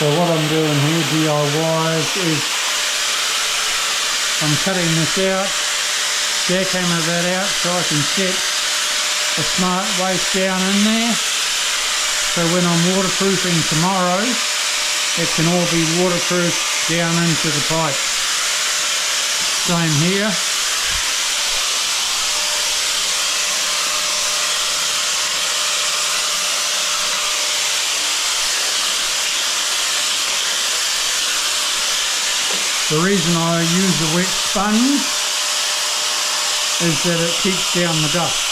So what I'm doing here, DIY, is I'm cutting this out, jackhammer that out so I can set a smart waste down in there. So when I'm waterproofing tomorrow, it can all be waterproofed down into the pipe. Same here. The reason I use a wet sponge is that it keeps down the dust.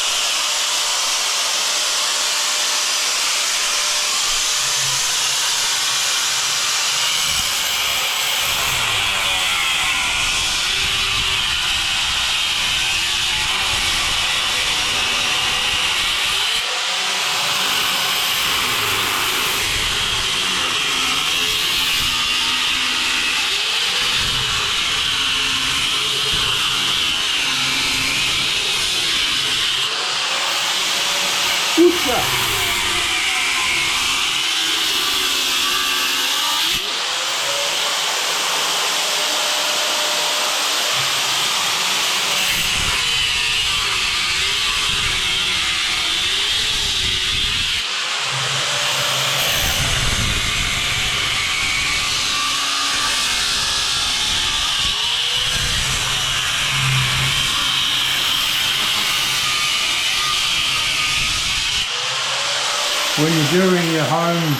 When you're doing your home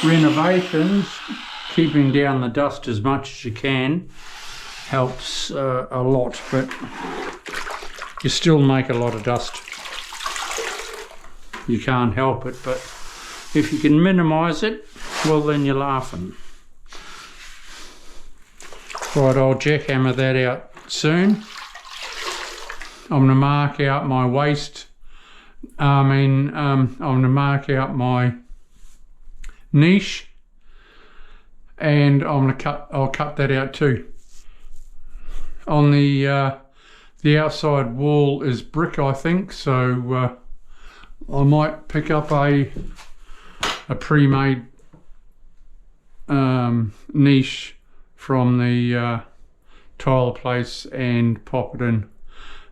renovations, keeping down the dust as much as you can helps a lot, but you still make a lot of dust. You can't help it, but if you can minimise it, well then you're laughing. Right, I'll jackhammer that out soon. I'm going to mark out my waste. I'm going to mark out my niche, and I'll cut that out too. On the outside wall is brick, I think, so I might pick up a pre-made niche from the tile place and pop it in.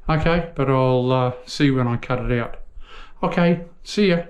Okay, but I'll see when I cut it out. Okay, see ya.